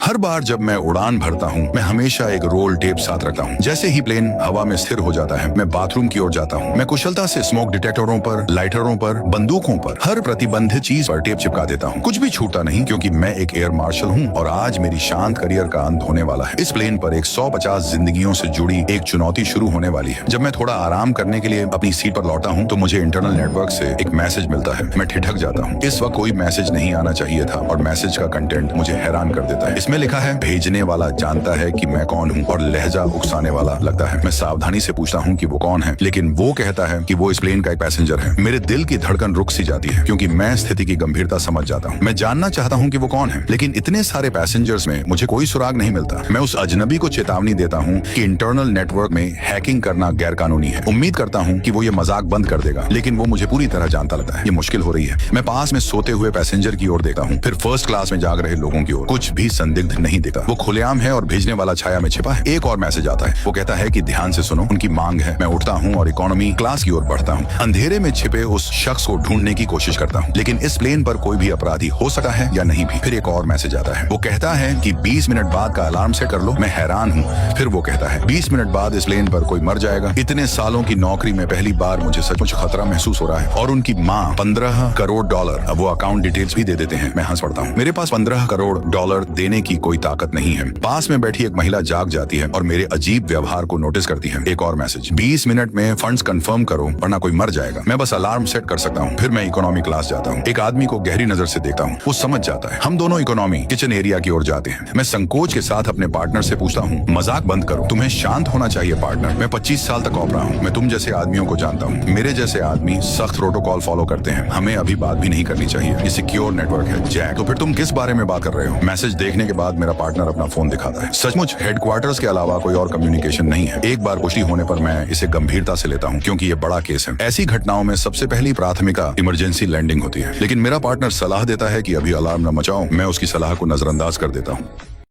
हर बार जब मैं उड़ान भरता हूँ मैं हमेशा एक रोल टेप साथ रखता हूँ। जैसे ही प्लेन हवा में स्थिर हो जाता है मैं बाथरूम की ओर जाता हूँ। मैं कुशलता से स्मोक डिटेक्टरों पर, लाइटरों पर, बंदूकों पर, हर प्रतिबंधित चीज पर टेप चिपका देता हूँ। कुछ भी छूटता नहीं क्योंकि मैं एक एयर मार्शल हूँ और आज मेरी शांत करियर का अंत होने वाला है। इस प्लेन पर 150 जिंदगियों से जुड़ी एक चुनौती शुरू होने वाली है। जब मैं थोड़ा आराम करने के लिए अपनी सीट पर लौटा हूँ तो मुझे इंटरनल नेटवर्क से एक मैसेज मिलता है। मैं ठिठक जाता हूँ। इस वक्त कोई मैसेज नहीं आना चाहिए था और मैसेज का कंटेंट मुझे हैरान कर देता है। इसमें लिखा है, भेजने वाला जानता है कि मैं कौन हूँ, और लहजा उकसाने वाला लगता है। मैं सावधानी से पूछता हूँ कि वो कौन है, लेकिन वो कहता है कि वो इस प्लेन का एक पैसेंजर है। मेरे दिल की धड़कन रुक सी जाती है क्योंकि मैं स्थिति की गंभीरता समझ जाता हूँ। मैं जानना चाहता हूँ कि वो कौन है, लेकिन इतने सारे पैसेंजर्स में मुझे कोई सुराग नहीं मिलता। मैं उस अजनबी को चेतावनी देता हूँ कि इंटरनल नेटवर्क में हैकिंग करना गैर कानूनी है। उम्मीद करता हूँ कि वो ये मजाक बंद कर देगा, लेकिन वो मुझे पूरी तरह जानता लगता है। ये मुश्किल हो रही है। मैं पास में सोते हुए पैसेंजर की ओर देखता हूँ, फिर फर्स्ट क्लास में जाग रहे लोगों की ओर। कुछ भी संदिग्ध नहीं दिखता। वो खुलेआम है और भेजने वाला छाया में छिपा है। एक और मैसेज आता है। वो कहता है कि ध्यान से सुनो, उनकी मांग है। मैं उठता हूँ और इकोनॉमी क्लास की ओर बढ़ता हूँ। अंधेरे में छिपे उस शख्स को ढूंढने की कोशिश करता हूँ, लेकिन इस प्लेन पर कोई भी अपराधी हो सकता है या नहीं भी। फिर एक और मैसेज आता है। वो कहता है कि 20 मिनट बाद का अलार्म सेट कर लो। मैं हैरान हूँ। फिर वो कहता है 20 मिनट बाद इस प्लेन पर कोई मर जाएगा। इतने सालों की नौकरी में पहली बार मुझे सचमुच खतरा महसूस हो रहा है। और उनकी माँ $15 करोड़, अब वो अकाउंट डिटेल्स भी दे देते हैं। मैं हंस पड़ता हूँ। मेरे पास $15 करोड़ देने की कोई ताकत नहीं है। पास में बैठी एक महिला जाग जाती है और मेरे अजीब व्यवहार को नोटिस करती है। एक और मैसेज, 20 मिनट में फंड्स कंफर्म करो वरना कोई मर जाएगा। मैं बस अलार्म सेट कर सकता हूँ। फिर मैं इकोनॉमी क्लास जाता हूँ। एक आदमी को गहरी नजर से देखता हूँ। वो समझ जाता है। हम दोनों इकोनॉमी किचन एरिया की ओर जाते हैं। मैं संकोच के साथ अपने पार्टनर से पूछता हूँ, मजाक बंद करो, तुम्हें शांत होना चाहिए पार्टनर। मैं 25 साल तक ऑपरा हूँ। मैं तुम जैसे आदमियों को जानता हूँ। मेरे जैसे आदमी सख्त प्रोटोकॉल फॉलो करते हैं। हमें अभी बात भी नहीं करनी चाहिए। ये सिक्योर नेटवर्क है जैक। तो फिर तुम किस बारे में बात कर रहे हो? मैसेज देखने के बाद मेरा पार्टनर अपना फोन दिखाता है। सचमुच हेडक्वार्टर्स के अलावा कोई और कम्युनिकेशन नहीं है। एक बार पुष्टि होने पर मैं इसे गंभीरता से लेता हूँ क्योंकि ये बड़ा केस है। ऐसी घटनाओं में सबसे पहली प्राथमिकता इमरजेंसी लैंडिंग होती है, लेकिन मेरा पार्टनर सलाह देता है कि अभी अलार्म न मचाओ। मैं उसकी सलाह को नजरअंदाज कर देता हूँ।